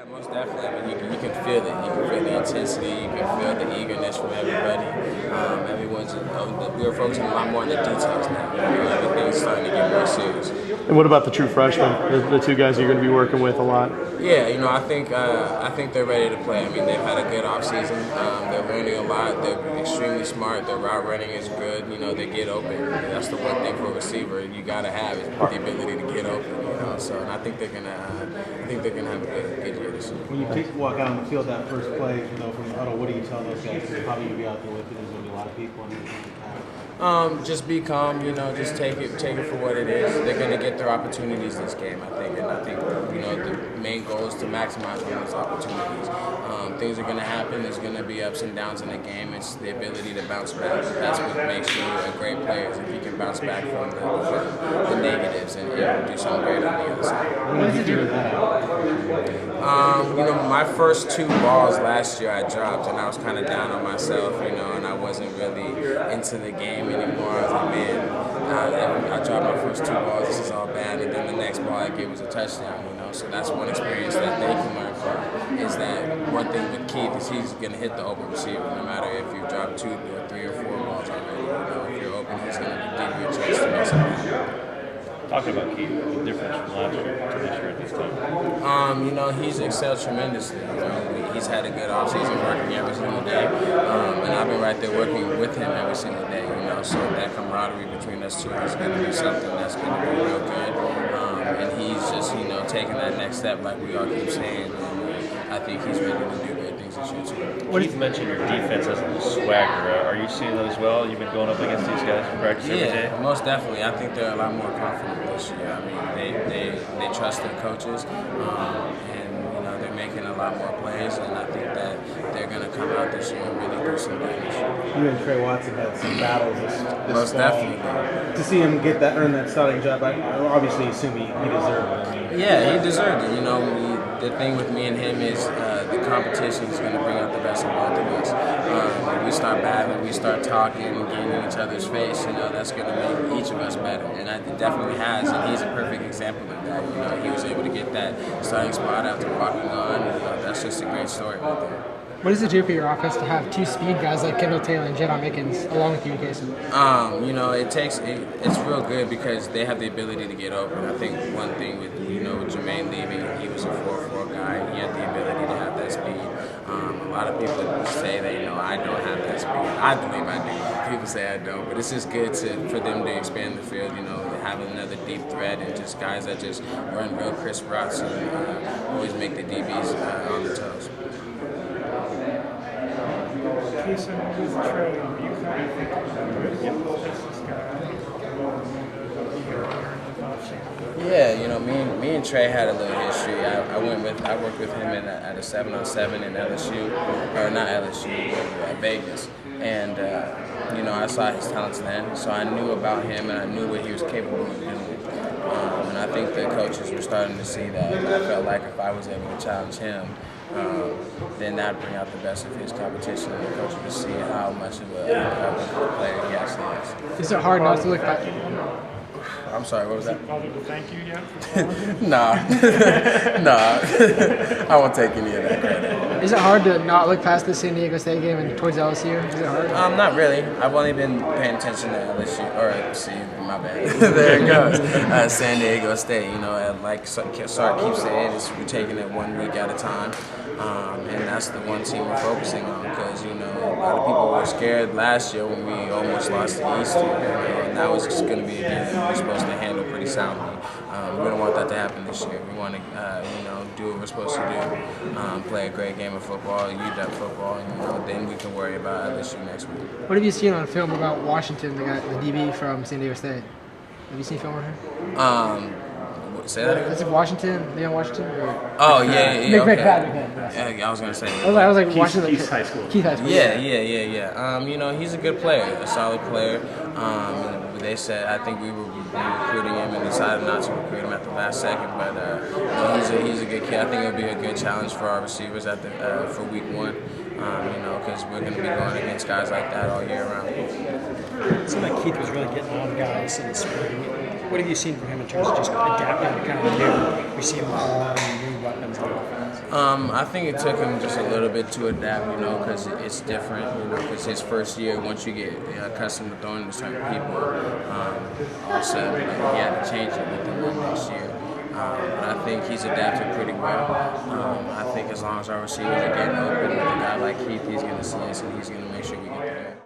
Yeah, most definitely. I mean, you can feel it. You can feel the intensity. You can feel the eagerness from everybody. We're focusing a lot more on the details now. Everything's starting to get more serious. And what about the true freshmen, the two guys you're going to be working with a lot? Yeah, I think they're ready to play. I mean, they've had a good offseason. They're learning a lot. They're extremely smart. Their route running is good. They get open. That's the one thing for a receiver you got to have is the ability to get open. So and I think they're gonna have a good year this year. When you walk out on the field that first play, from the huddle, what do you tell those guys? Because probably you'll be out there with it. There's going to be a lot of people. Just be calm, just take it for what it is. They're going to get their opportunities this game, I think. And I think, the main goal is to maximize on those opportunities. Things are going to happen. There's going to be ups and downs in the game. It's the ability to bounce back. That's what makes you a great player, is if you can bounce back from the negatives and do something great on the other side. What did you do with that? My first two balls last year I dropped, and I was kind of down on myself, and I wasn't really into the game anymore. I was like, man, I dropped my first two balls, this is all bad, and then the next ball I gave was a touchdown, So that's one experience that they can learn from, is that one thing with Keith is he's going to hit the open receiver, no matter if you drop 2 or 3 or 4 balls already. If you're open, he's going to give you a chance to make something happen. Talking about Keith, the difference from last year to this year at this time. He's excelled tremendously. He's had a good offseason working every single day, and I've been right there working with him every single day. So that camaraderie between us two is going to be something that's going to be real good. And he's just, taking that next step, like we all keep saying. And I think he's ready to do great things this year too. Keith mentioned your defense has a little swagger. Are you seeing that as well? You've been going up against these guys in practice every day? Yeah, most definitely. I think they're a lot more confident this year. I mean, they trust their coaches, and they're making a lot more plays, and I think that they're going to come out this year and really do some damage. You and Trey Watson had some battles this Most fall. definitely. To see him earn that starting job, I obviously assume he deserved it. Yeah, he deserved it. The thing with me and him is the competition is going to bring out the best in both of us. When we start battling, we start talking and getting in each other's face, that's going to make each of us better. And it definitely has, and he's a perfect example of that. He was able to get that starting spot after walking on. That's just a great story right there. What does it do for your offense to have two speed guys like Kendall Taylor and Jedi Mickens along with you, Kasen? It's real good because they have the ability to get open. I think one thing with Jermaine leaving, he was a 4-4 guy. He had the ability to have that speed. A lot of people say that I don't have that speed. I believe I do. People say I don't, but it's just good for them to expand the field. Having another deep threat and just guys that just run real crisp routes and always make the DBs on the toes. Kasen, with Trey, you kind of think this guy. Yeah, me and Trey had a little history. I worked with him at a 7-on-7 in LSU, or not LSU, but Vegas, and I saw his talents then, so I knew about him and I knew what he was capable of doing. And I think the coaches were starting to see that. And I felt like if I was able to challenge him, then that'd bring out the best of his competition, and the coaches would see how much of a player he actually is. Is it hard not to look back? I'm sorry, what was that? Bothered to thank you yet? Nah. I won't take any of that credit. Is it hard to not look past the San Diego State game and towards LSU? Is it hard? Not really. I've only been paying attention to LSU, my bad. There it goes. San Diego State, like Sark keeps saying, we're taking it 1 week at a time. And that's the one team we're focusing on because, a lot of people were scared last year when we almost lost to Eastern. And that was just going to be a game that we're supposed to handle pretty soundly. We don't want that to happen this year. We want to, do what we're supposed to do, play a great game of football, UW football, and then we can worry about LSU next week. What have you seen on film about Washington, the DB from San Diego State? Have you seen film on her? Say that again? Is it Washington? Leon Washington? Or? Oh, yeah. Okay. Yeah, I was going to say. I was like Washington. Keith's high school. Keith High School. Yeah. He's a good player, a solid player. They said, I think we were recruiting him and decided not to recruit him at the last second. But he's a good kid. I think it'll be a good challenge for our receivers for week 1. Because we're going to be going against guys like that all year round. It seemed like Keith was really getting on guys in the spring. What have you seen from him in terms of just adapting to kind of a new see him more new weapons on offense? I think it took him just a little bit to adapt, you know, because it's different, you know, because his first year, once you get accustomed to throwing to certain people, all of a sudden he had to change it within the next year. But I think he's adapted pretty well. I think as long as our receivers are getting open with a guy like Keith, he's going to see us and he's going to make sure we get there.